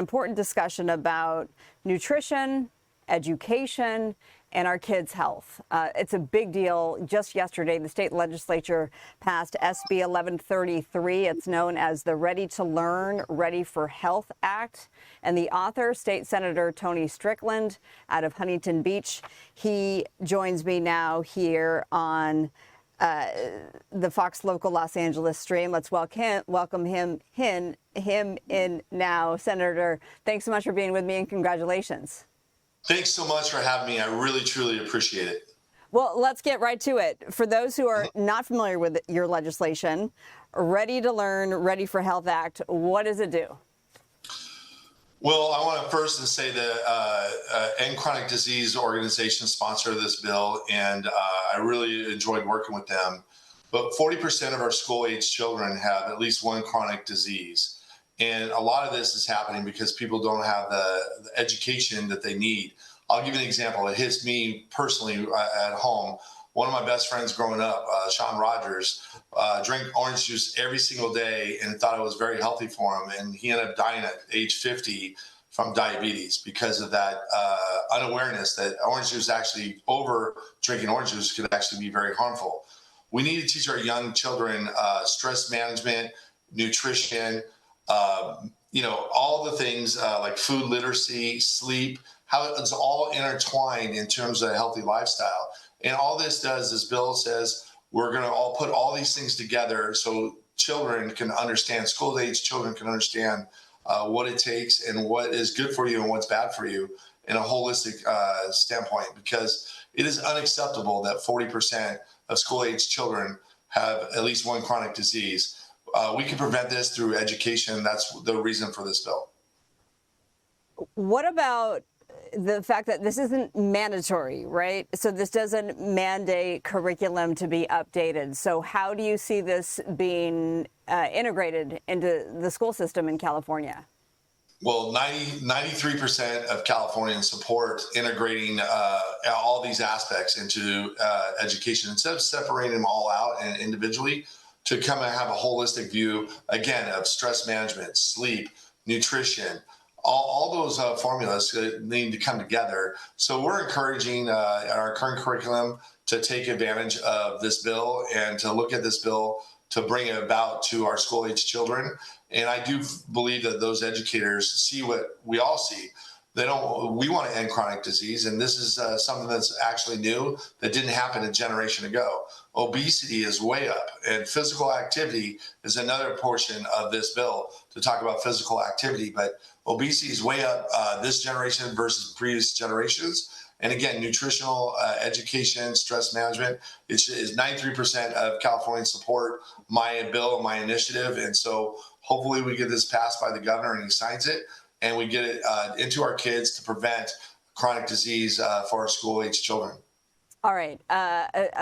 Important discussion about nutrition, education, and our kids' health. It's a big deal. Just yesterday, the state legislature passed SB 1133. It's known as the Ready to Learn, Ready for Health Act. And the author, State Senator Tony Strickland out of Huntington Beach, he joins me now here on the Fox Local Los Angeles stream. Let's welcome him in now. Senator, thanks so much for being with me and congratulations. Thanks so much for having me. I really, truly appreciate it. Well, let's get right to it. For those who are not familiar with your legislation, Ready to Learn, Ready for Health Act, what does it do? Well, I want to first say the End Chronic Disease organization sponsored this bill, and I really enjoyed working with them. But 40% of our school-age children have at least one chronic disease. And a lot of this is happening because people don't have the education that they need. I'll give you an example. It hits me personally at home. One of my best friends growing up, Sean Rogers, drank orange juice every single day and thought it was very healthy for him. And he ended up dying at age 50 from diabetes because of that unawareness that orange juice actually, over drinking orange juice, could actually be very harmful. We need to teach our young children stress management, nutrition, all the things like food literacy, sleep, how it's all intertwined in terms of a healthy lifestyle. And all this does, this bill says, we're going to all put all these things together so children can understand, school-age children can understand what it takes and what is good for you and what's bad for you in a holistic standpoint, because it is unacceptable that 40% of school-age children have at least one chronic disease. We can prevent this through education. That's the reason for this bill. What about the fact that this isn't mandatory, right? So this doesn't mandate curriculum to be updated. So how do you see this being integrated into the school system in California? Well, 93% of Californians support integrating all these aspects into education instead of separating them all out and individually, to come and have a holistic view, again, of stress management, sleep, nutrition. All those formulas need to come together. So we're encouraging our current curriculum to take advantage of this bill and to look at this bill to bring it about to our school-age children. And I do believe that those educators see what we all see. We want to end chronic disease, and this is something that's actually new that didn't happen a generation ago. Obesity is way up, and physical activity is another portion of this bill to talk about physical activity. But obesity is way up this generation versus previous generations. And again, nutritional education, stress management, is 93% of Californians support my bill and my initiative. And so hopefully we get this passed by the governor and he signs it, and we get it into our kids to prevent chronic disease for our school-age children. All right.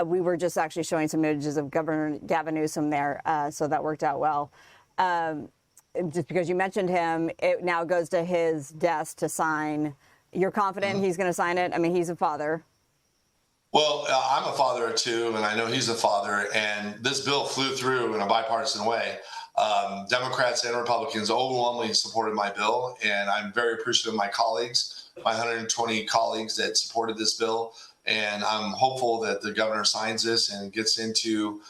We were just actually showing some images of Governor Gavin Newsom there, so that worked out well. Just because you mentioned him, it now goes to his desk to sign. You're confident he's going to sign it? I mean, he's a father. Well, I'm a father of two, and I know he's a father, and this bill flew through in a bipartisan way. Democrats and Republicans overwhelmingly supported my bill, and I'm very appreciative of my colleagues, my 120 colleagues that supported this bill, and I'm hopeful that the governor signs this and gets into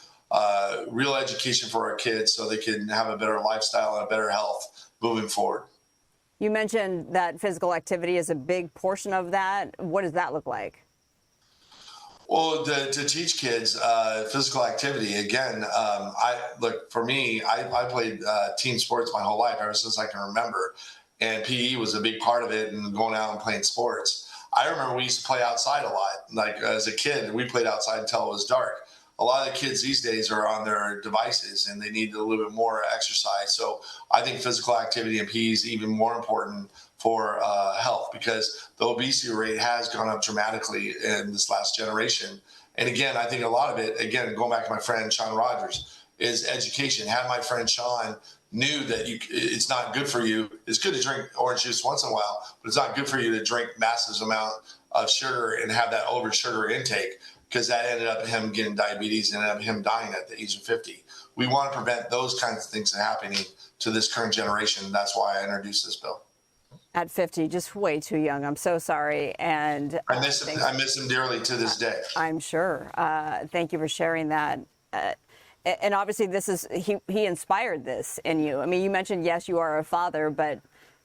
real education for our kids so they can have a better lifestyle and a better health moving forward. You mentioned that physical activity is a big portion of that. What does that look like? Well, to teach kids physical activity, again, for me, I played team sports my whole life, ever since I can remember. And PE was a big part of it, and going out and playing sports. I remember we used to play outside a lot. Like as a kid, we played outside until it was dark. A lot of the kids these days are on their devices and they need a little bit more exercise. So I think physical activity and PE is even more important for health, because the obesity rate has gone up dramatically in this last generation. And again, I think a lot of it, again, going back to my friend Sean Rogers, is education. Had my friend Sean knew that it's not good for you. It's good to drink orange juice once in a while, but it's not good for you to drink massive amount of sugar and have that over sugar intake, because that ended up him getting diabetes and ended up him dying at the age of 50. We want to prevent those kinds of things from happening to this current generation. That's why I introduced this bill. At 50, just way too young. I'm so sorry. And I miss him dearly to this day. I'm sure. Thank you for sharing that. And obviously, he inspired this in you. I mean, you mentioned, yes, you are a father, but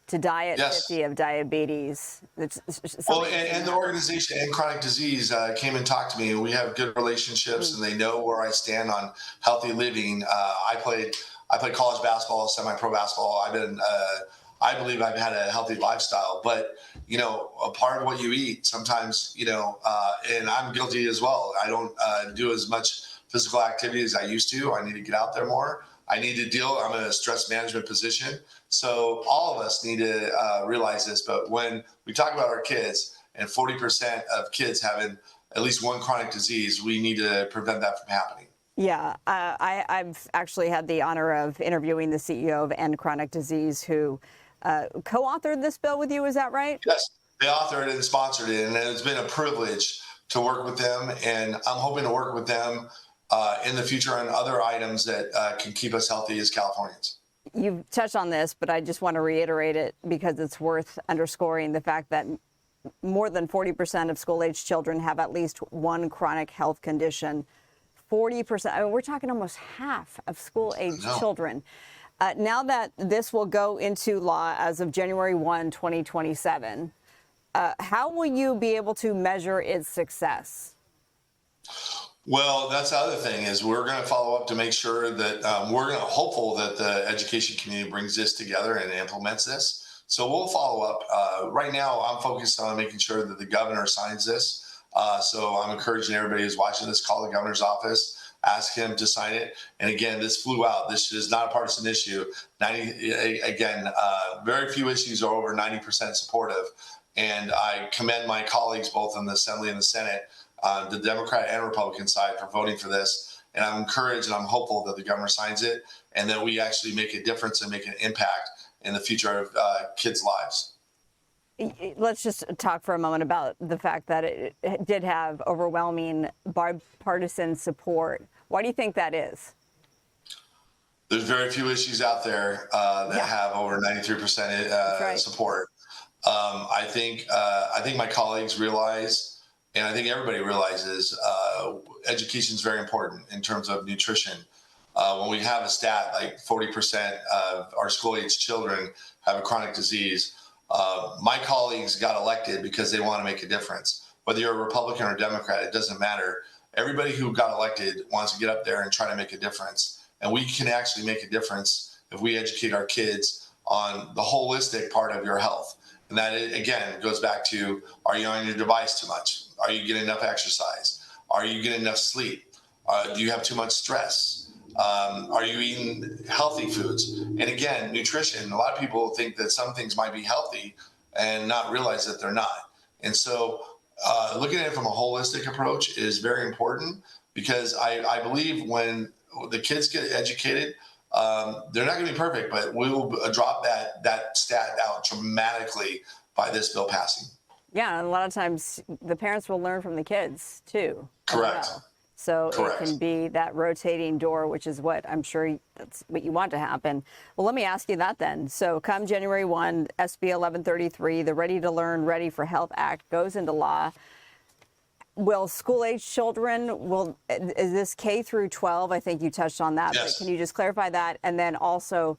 to die at 50 of diabetes. Well, and the organization End Chronic Disease came and talked to me. We have good relationships, and they know where I stand on healthy living. I played college basketball, semi-pro basketball. I believe I've had a healthy lifestyle, but a part of what you eat sometimes, and I'm guilty as well. I don't do as much physical activity as I used to. I need to get out there more. I need to deal. I'm in a stress management position. So all of us need to realize this. But when we talk about our kids and 40% of kids having at least one chronic disease, we need to prevent that from happening. Yeah, I've actually had the honor of interviewing the CEO of End Chronic Disease, who co-authored this bill with you. Is that right? Yes, they authored it and sponsored it, and it's been a privilege to work with them. And I'm hoping to work with them in the future on other items that can keep us healthy as Californians. You've touched on this, but I just want to reiterate it because it's worth underscoring the fact that more than 40% of school-age children have at least one chronic health condition. 40%, I mean, we're talking almost half of school-age children. Now that this will go into law as of January 1, 2027, how will you be able to measure its success? Well, that's the other thing is we're going to follow up to make sure that we're going to hopeful that the education community brings this together and implements this. So we'll follow up. Right now, I'm focused on making sure that the governor signs this. So I'm encouraging everybody who's watching this, call the governor's office, ask him to sign it. And again, this flew out. This is not a partisan issue. Very few issues are over 90% supportive. And I commend my colleagues both in the Assembly and the Senate, the Democrat and Republican side, for voting for this. And I'm encouraged and I'm hopeful that the governor signs it and that we actually make a difference and make an impact in the future of kids' lives. Let's just talk for a moment about the fact that it did have overwhelming bipartisan support. Why do you think that is? There's very few issues out there that have over 93% support. I think my colleagues realize, and I think everybody realizes, education is very important in terms of nutrition. When we have a stat like 40% of our school-age children have a chronic disease, my colleagues got elected because they want to make a difference. Whether you're a Republican or Democrat, it doesn't matter. Everybody who got elected wants to get up there and try to make a difference. And we can actually make a difference if we educate our kids on the holistic part of your health. And that, again, goes back to, are you on your device too much? Are you getting enough exercise? Are you getting enough sleep? Do you have too much stress? Are you eating healthy foods? And again, nutrition, a lot of people think that some things might be healthy and not realize that they're not. And so looking at it from a holistic approach is very important, because I believe when the kids get educated, they're not going to be perfect, but we will drop that stat out dramatically by this bill passing. Yeah, and a lot of times the parents will learn from the kids too. Correct. So it can be that rotating door, which is what I'm sure that's what you want to happen. Well, let me ask you that then. So come January 1, SB 1133, the Ready to Learn, Ready for Health Act goes into law. Will school-age children, is this K through 12? I think you touched on that. Yes. But can you just clarify that? And then also,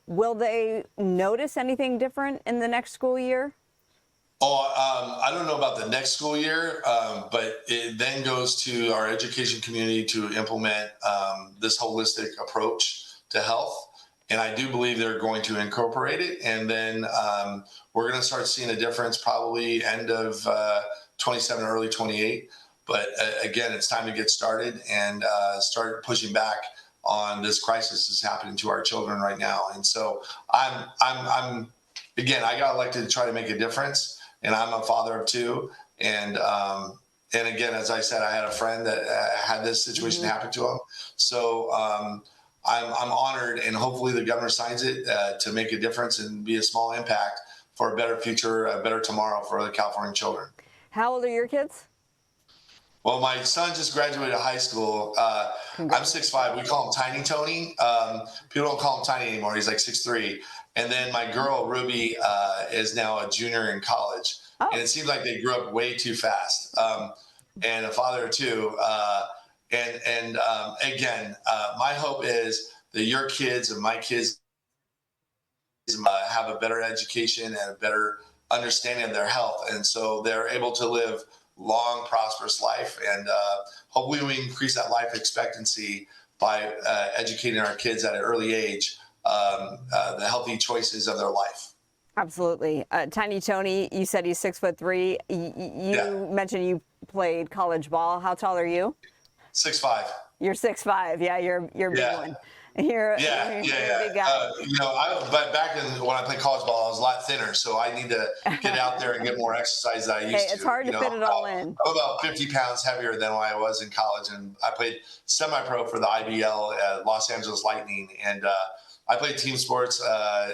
will they notice anything different in the next school year? I don't know about the next school year, but it then goes to our education community to implement this holistic approach to health. And I do believe they're going to incorporate it. And then we're going to start seeing a difference probably end of 27, early 28. But again, it's time to get started and start pushing back on this crisis that's happening to our children right now. And so again, I got elected to try to make a difference. And I'm a father of two. And again, as I said, I had a friend that had this situation happen to him. So I'm honored, and hopefully the governor signs it to make a difference and be a small impact for a better future, a better tomorrow for the California children. How old are your kids? Well, my son just graduated high school. I'm 6'5". We call him Tiny Tony. People don't call him Tiny anymore. He's like 6'3". And then my girl, Ruby, is now a junior in college. Oh. And it seems like they grew up way too fast. And a father of two. Again, my hope is that your kids and my kids have a better education and a better understanding of their health. And so they're able to live long, prosperous life. And hopefully we increase that life expectancy by educating our kids at an early age, the healthy choices of their life. Absolutely. Tiny Tony, you said he's 6'3". You mentioned you played college ball. How tall are you? 6'5". You're 6'5". Yeah, you're a big one. You're a big guy. But back when I played college ball, I was a lot thinner, so I need to get out there and get more exercise than I used to. It's hard to fit it all in. I'm about 50 pounds heavier than when I was in college, and I played semi-pro for the IBL, Los Angeles Lightning, and I played team sports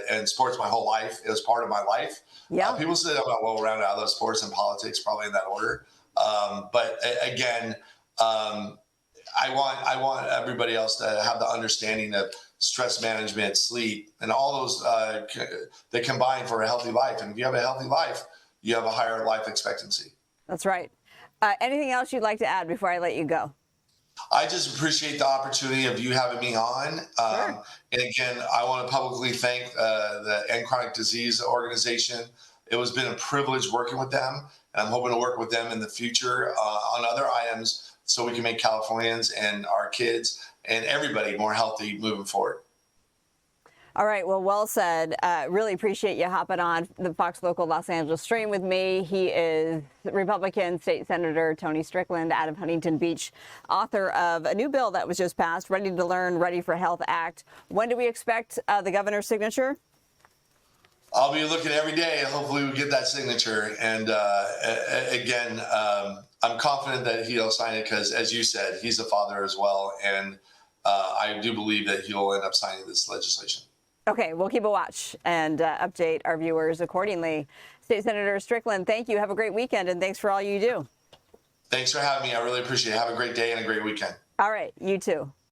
and sports my whole life. It was part of my life. Yeah. People say I'm not well-rounded. I love sports and politics, probably in that order. But again, I want everybody else to have the understanding of stress management, sleep, and all those that combine for a healthy life. And if you have a healthy life, you have a higher life expectancy. That's right. Anything else you'd like to add before I let you go? I just appreciate the opportunity of you having me on. Sure. And again, I want to publicly thank the End Chronic Disease Organization. It has been a privilege working with them, and I'm hoping to work with them in the future on other items so we can make Californians and our kids and everybody more healthy moving forward. All right. Well said. Really appreciate you hopping on the Fox Local Los Angeles stream with me. He is Republican State Senator Tony Strickland out of Huntington Beach, author of a new bill that was just passed, Ready to Learn, Ready for Health Act. When do we expect the governor's signature? I'll be looking every day. Hopefully we get that signature. And again, I'm confident that he'll sign it because, as you said, he's a father as well. And I do believe that he'll end up signing this legislation. Okay, we'll keep a watch and update our viewers accordingly. State Senator Strickland, thank you. Have a great weekend, and thanks for all you do. Thanks for having me. I really appreciate it. Have a great day and a great weekend. All right, you too.